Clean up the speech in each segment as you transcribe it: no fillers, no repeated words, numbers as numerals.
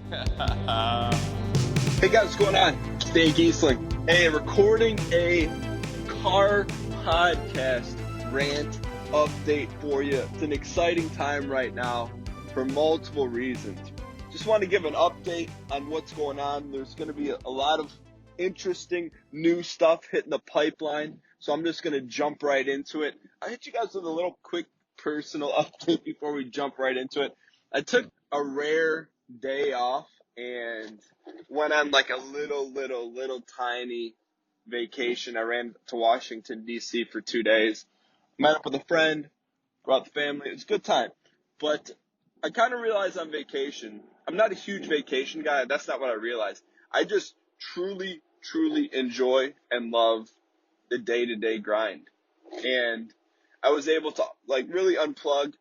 Hey guys, what's going on? It's Gheesling. Hey, recording a car podcast rant update for you. It's an exciting time right now for multiple reasons. Just want to give an update on what's going on. There's going to be a lot of interesting new stuff hitting the pipeline, so I'm just going to jump right into it. I'll hit you guys with a little quick personal update before we jump right into it. I took a rare day off and went on like a little tiny vacation. I ran to Washington, D.C. for 2 days. Met up with a friend, brought the family. It was a good time. But I kind of realized on vacation, I'm not a huge vacation guy. That's not what I realized. I just truly enjoy and love the day-to-day grind. And I was able to like really unplug,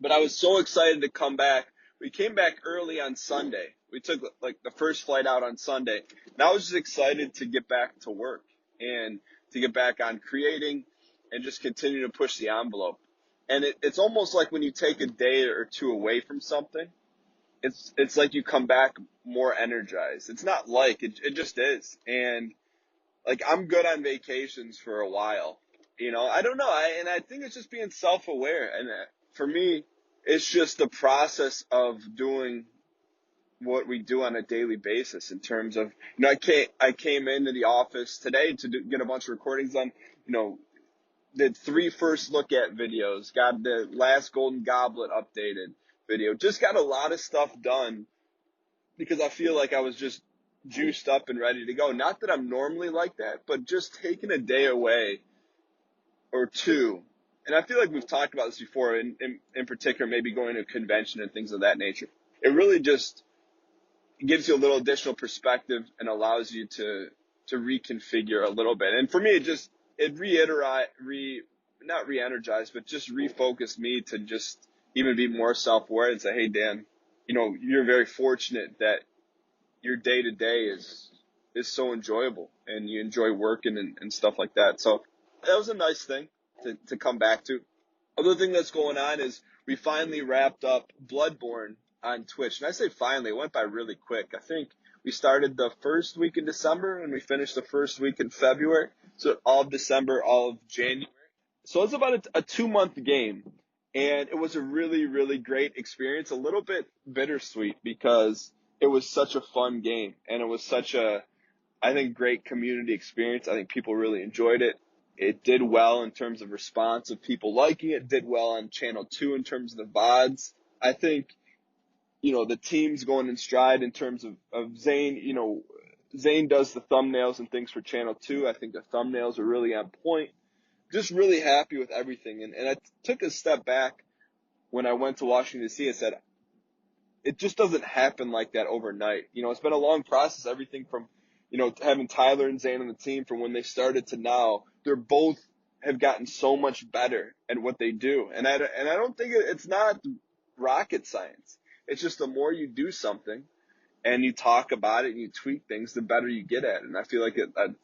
but I was so excited to come back. We came back early on Sunday. We took like the first flight out on Sunday. And I was just excited to get back to work and to get back on creating and just continue to push the envelope. And it's almost like when you take a day or two away from something, it's like you come back more energized. It's not like, it just is. And like I'm good on vacations for a while. I don't know. I think it's just being self-aware. And for me, it's just the process of doing what we do on a daily basis in terms of, I came into the office today to get a bunch of recordings done, did 3 first look at videos, got the last Golden Goblet updated video, just got a lot of stuff done because I feel like I was just juiced up and ready to go. Not that I'm normally like that, but just taking a day away or two. And I feel like we've talked about this before, in particular, maybe going to a convention and things of that nature. It really just gives you a little additional perspective and allows you to reconfigure a little bit. And for me, it not re-energized, but just refocused me to just even be more self-aware and say, hey, Dan, you're very fortunate that your day-to-day is so enjoyable and you enjoy working and stuff like that. So that was a nice thing to come back to. Other thing that's going on is we finally wrapped up Bloodborne on Twitch. And I say finally, it went by really quick. I think we started the first week in December and we finished the first week in February. So all of December, all of January. So it's about a 2-month game. And it was a really great experience. A little bit bittersweet because it was such a fun game. And it was such a, I think, great community experience. I think people really enjoyed it. It did well in terms of response of people liking it. Did well on Channel 2 in terms of the VODs. I think, the team's going in stride in terms of Zane. Zane does the thumbnails and things for Channel 2. I think the thumbnails are really on point. Just really happy with everything. And I took a step back when I went to Washington, D.C. and said, it just doesn't happen like that overnight. It's been a long process, everything from, having Tyler and Zane on the team from when they started to now. They're both have gotten so much better at what they do. And I don't think it's not rocket science. It's just the more you do something and you talk about it and you tweak things, the better you get at it. And I feel like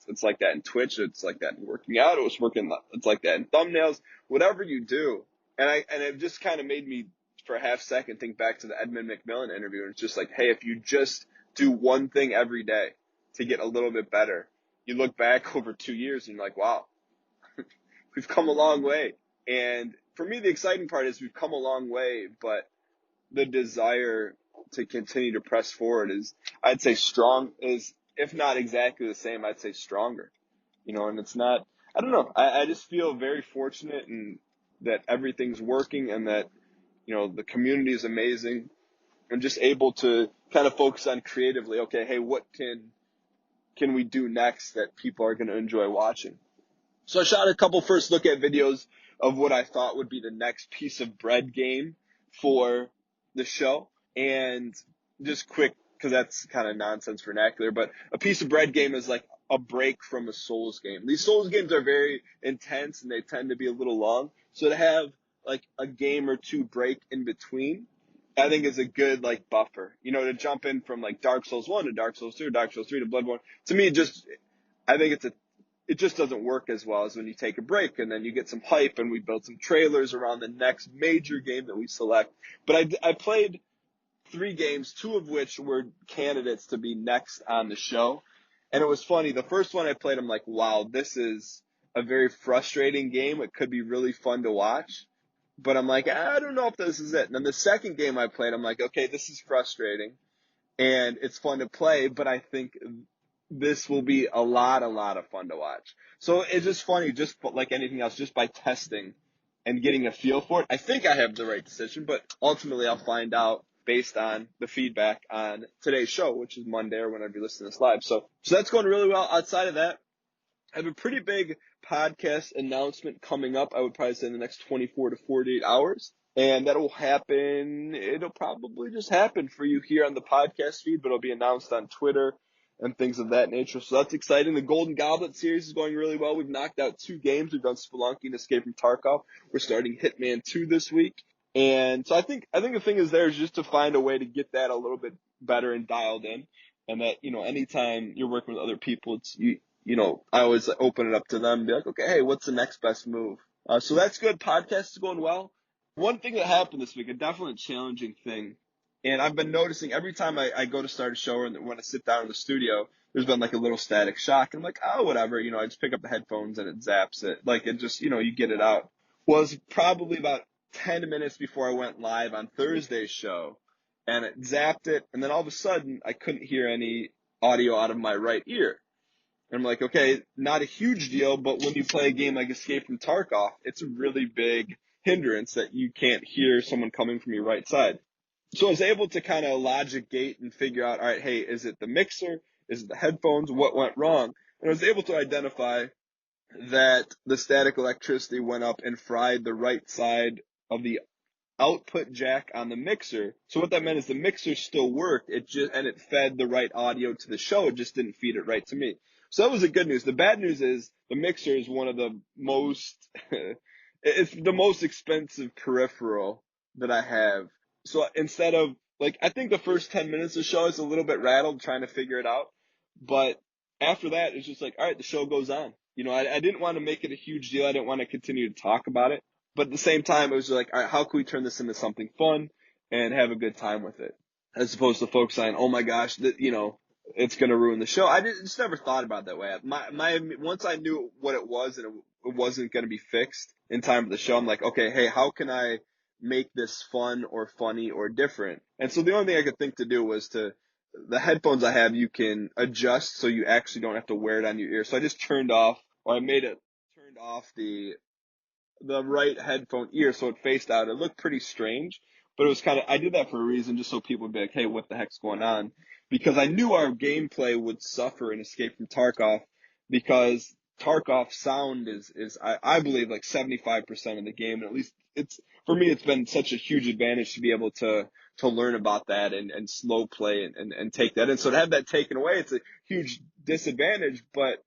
it's like that in Twitch. It's like that in working out. It's like that in thumbnails, whatever you do. And it just kind of made me, for a half second, think back to the Edmund McMillen interview. And it's just like, hey, if you just do one thing every day to get a little bit better, you look back over 2 years and you're like, wow, we've come a long way. And for me, the exciting part is we've come a long way, but the desire to continue to press forward is, I'd say, strong, is, if not exactly the same, I'd say stronger. And it's not, I don't know, I just feel very fortunate and that everything's working and that, the community is amazing. I'm just able to kind of focus on creatively, okay, hey, what can we do next that people are going to enjoy watching? So I shot a couple first look at videos of what I thought would be the next piece of bread game for the show. And just quick, because that's kind of nonsense vernacular, but a piece of bread game is like a break from a Souls game. These Souls games are very intense and they tend to be a little long. So to have like a game or two break in between, I think is a good like buffer, to jump in from like Dark Souls 1 to Dark Souls 2, Dark Souls 3 to Bloodborne. To me, I think it just doesn't work as well as when you take a break and then you get some hype and we build some trailers around the next major game that we select. But I played 3 games, 2 of which were candidates to be next on the show. And it was funny. The first one I played, I'm like, wow, this is a very frustrating game. It could be really fun to watch. But I'm like, I don't know if this is it. And then the second game I played, I'm like, okay, this is frustrating and it's fun to play, but I think this will be a lot of fun to watch. So it's just funny, just like anything else, just by testing and getting a feel for it. I think I have the right decision, but ultimately I'll find out based on the feedback on today's show, which is Monday or whenever you listen to this live. So that's going really well. Outside of that, I have a pretty big podcast announcement coming up. I would probably say in the next 24 to 48 hours. And that'll happen. It'll probably just happen for you here on the podcast feed, but it'll be announced on Twitter and things of that nature. So that's exciting. The Golden Goblet series is going really well. We've knocked out 2 games. We've done Spelunky and Escape from Tarkov. We're starting Hitman 2 this week. And so I think the thing is there is just to find a way to get that a little bit better and dialed in. And that, anytime you're working with other people, it's, I always open it up to them and be like, okay, hey, what's the next best move? So that's good. Podcast is going well. One thing that happened this week, a definitely challenging thing, and I've been noticing every time I go to start a show and when I sit down in the studio, there's been like a little static shock. And I'm like, oh, whatever. I just pick up the headphones and it zaps it. Like it just, you get it out. Was probably about 10 minutes before I went live on Thursday's show, and it zapped it. And then all of a sudden, I couldn't hear any audio out of my right ear. And I'm like, okay, not a huge deal, but when you play a game like Escape from Tarkov, it's a really big hindrance that you can't hear someone coming from your right side. So I was able to kind of logic gate and figure out, all right, hey, is it the mixer? Is it the headphones? What went wrong? And I was able to identify that the static electricity went up and fried the right side of the output jack on the mixer. So what that meant is the mixer still worked. And it fed the right audio to the show. It just didn't feed it right to me. So that was the good news. The bad news is the mixer is one of the most, it's the most expensive peripheral that I have. So instead of I think the first 10 minutes of the show is a little bit rattled trying to figure it out. But after that, it's just like, all right, the show goes on. I didn't want to make it a huge deal. I didn't want to continue to talk about it. But at the same time, it was like, all right, how can we turn this into something fun and have a good time with it? As opposed to focus on, oh my gosh, it's going to ruin the show. I just never thought about it that way. Once I knew what it was and it wasn't going to be fixed in time for the show, I'm like, okay, hey, how can I make this fun or funny or different? And so the only thing I could think to do was the headphones I have, you can adjust so you actually don't have to wear it on your ear. So I just turned off the right headphone ear so it faced out. It looked pretty strange, but it was I did that for a reason, just so people would be like, hey, what the heck's going on? Because I knew our gameplay would suffer in Escape from Tarkov, because Tarkov sound is I believe like 75% of the game. And at least for me, it's been such a huge advantage to be able to learn about that and slow play and take that in. So to have that taken away, it's a huge disadvantage, but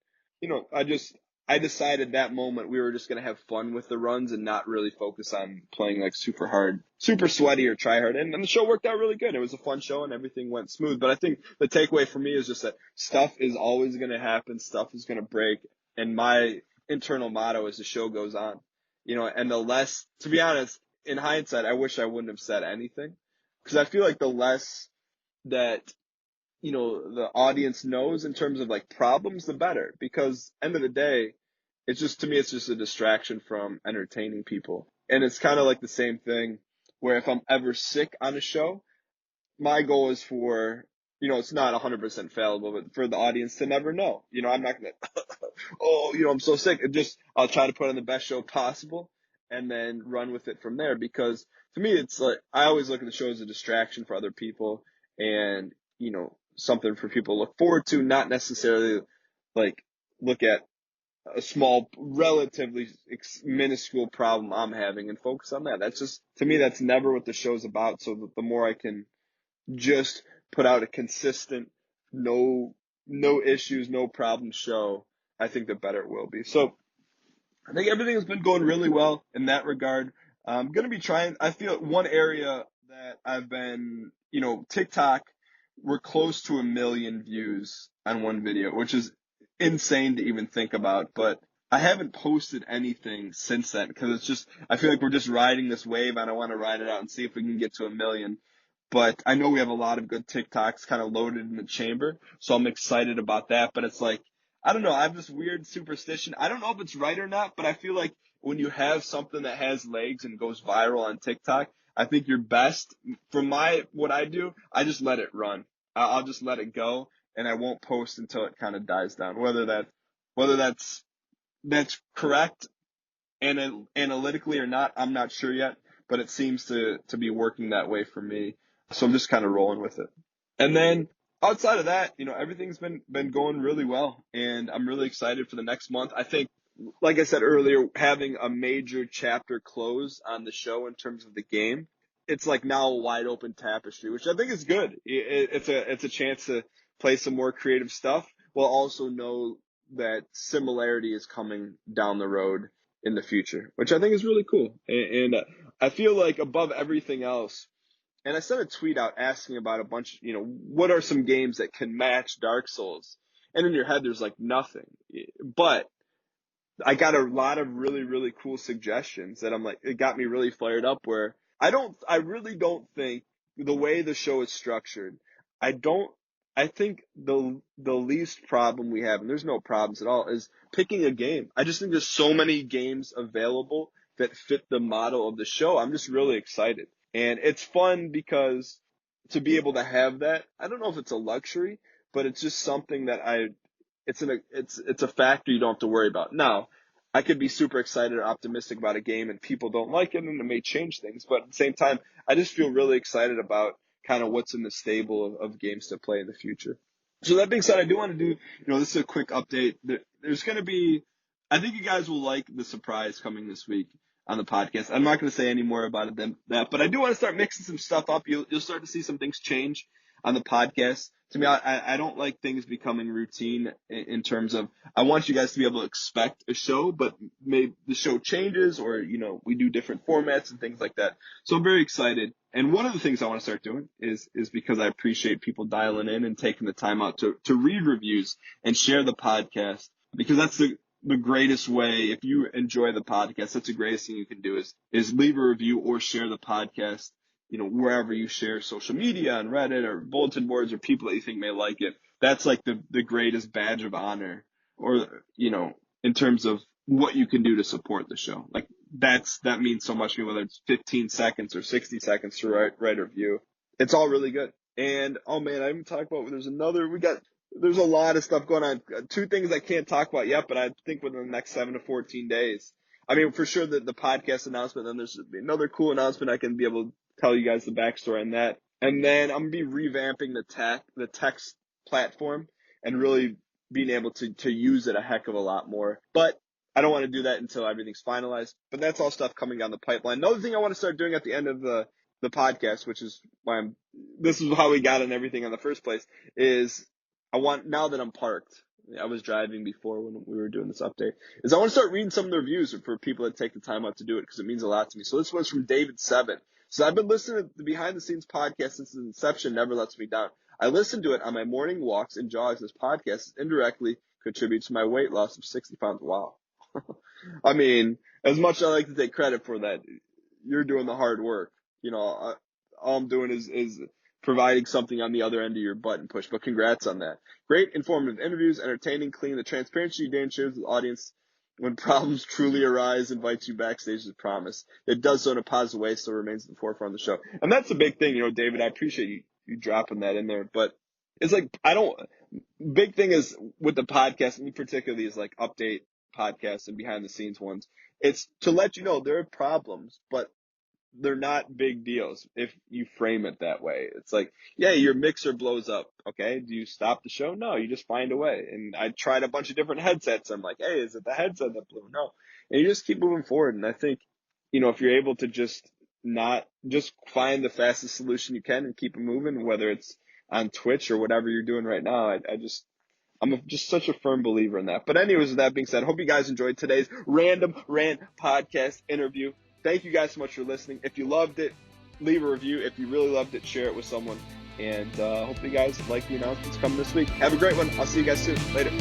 I decided that moment we were just going to have fun with the runs and not really focus on playing like super hard, super sweaty or try hard. And the show worked out really good. It was a fun show and everything went smooth. But I think the takeaway for me is just that stuff is always going to happen. Stuff is going to break. And my internal motto is the show goes on, and the less, to be honest, in hindsight, I wish I wouldn't have said anything, because I feel like the less that the audience knows in terms of like problems, the better. Because end of the day, to me, it's just a distraction from entertaining people. And it's kind of like the same thing where if I'm ever sick on a show, my goal is for, it's not 100% fallible, but for the audience to never know. I'm not going to, oh, I'm so sick. I'll try to put on the best show possible and then run with it from there. Because to me, it's like, I always look at the show as a distraction for other people and, something for people to look forward to, not necessarily like look at a small, relatively minuscule problem I'm having and focus on that. That's just, to me, that's never what the show's about. So the more I can just put out a consistent, no issues, no problem show, I think the better it will be. So I think everything has been going really well in that regard. I'm going to be trying, I feel one area that I've been, TikTok, we're close to 1 million views on one video, which is insane to even think about, but I haven't posted anything since then because I feel like we're just riding this wave and I want to ride it out and see if we can get to 1 million. but I know we have a lot of good TikToks kind of loaded in the chamber, so I'm excited about that. But it's like, I don't know, I have this weird superstition. I don't know if it's right or not, but I feel like when you have something that has legs and goes viral on TikTok, I think you're best. For what I do, I just let it run. I'll just let it go, and I won't post until it kind of dies down. Whether that's correct analytically or not, I'm not sure yet, but it seems to be working that way for me. So I'm just kind of rolling with it. And then outside of that, everything's been going really well, and I'm really excited for the next month. I think, like I said earlier, having a major chapter close on the show in terms of the game, it's like now a wide open tapestry, which I think is good. It's a chance to play some more creative stuff while also know that similarity is coming down the road in the future, which I think is really cool. And I feel like above everything else, and I sent a tweet out asking about a bunch, what are some games that can match Dark Souls? And in your head, there's like nothing. But I got a lot of really, really cool suggestions that I'm like, it got me really fired up where I really don't think the way the show is structured, I think the least problem we have, and there's no problems at all, is picking a game. I just think there's so many games available that fit the model of the show. I'm just really excited. And it's fun because to be able to have that, I don't know if it's a luxury, but it's just something that it's a factor you don't have to worry about. Now, I could be super excited or optimistic about a game and people don't like it and it may change things, but at the same time, I just feel really excited about kind of what's in the stable of games to play in the future. So that being said, I do want to do, this is a quick update. There's going to be, I think you guys will like the surprise coming this week on the podcast. I'm not going to say any more about it than that, but I do want to start mixing some stuff up. You'll start to see some things change on the podcast. To me, I don't like things becoming routine in terms of, I want you guys to be able to expect a show, but maybe the show changes or, we do different formats and things like that. So I'm very excited. And one of the things I want to start doing is because I appreciate people dialing in and taking the time out to read reviews and share the podcast, because that's the greatest way. If you enjoy the podcast, that's the greatest thing you can do is leave a review or share the podcast, wherever you share social media, on Reddit or bulletin boards or people that you think may like it. That's like the greatest badge of honor, or, in terms of what you can do to support the show. Like that means so much to me, whether it's 15 seconds or 60 seconds to write a review. It's all really good. And, oh man, I haven't talked about, there's a lot of stuff going on. Two things I can't talk about yet, but I think within the next 7 to 14 days. I mean, for sure the podcast announcement, then there's another cool announcement I can be able to tell you guys the backstory on that. And then I'm going to be revamping the text platform and really being able to use it a heck of a lot more. But I don't want to do that until everything's finalized. But that's all stuff coming down the pipeline. Another thing I want to start doing at the end of the podcast, which is why this is how we got on everything in the first place, is now that I'm parked, I was driving before when we were doing this update, is I want to start reading some of the reviews for people that take the time out to do it, because it means a lot to me. So this one's from David7. So I've been listening to the Behind the Scenes podcast since its inception, never lets me down. I listen to it on my morning walks and jogs. This podcast indirectly contributes to my weight loss of 60 pounds. Wow. I mean, as much as I like to take credit for that, you're doing the hard work. All I'm doing is providing something on the other end of your button push, but congrats on that. Great informative interviews, entertaining, clean. The transparency Dan shares with the audience when problems truly arise invites you backstage as promised. It does so in a positive way, so remains at the forefront of the show. And that's a big thing, David, I appreciate you dropping that in there, but it's like, big thing is with the podcast, and particularly is like update podcasts and behind the scenes ones. It's to let you know there are problems, but they're not big deals if you frame it that way. It's like, yeah, your mixer blows up. Okay, do you stop the show? No, you just find a way. And I tried a bunch of different headsets. I'm like, hey, is it the headset that blew? No. And you just keep moving forward. And I think, if you're able to just find the fastest solution you can and keep it moving, whether it's on Twitch or whatever you're doing right now, I'm just such a firm believer in that. But anyways, with that being said, I hope you guys enjoyed today's Random Rant podcast interview. Thank you guys so much for listening. If you loved it, leave a review. If you really loved it, share it with someone. And hopefully you guys like the announcements coming this week. Have a great one. I'll see you guys soon. Later.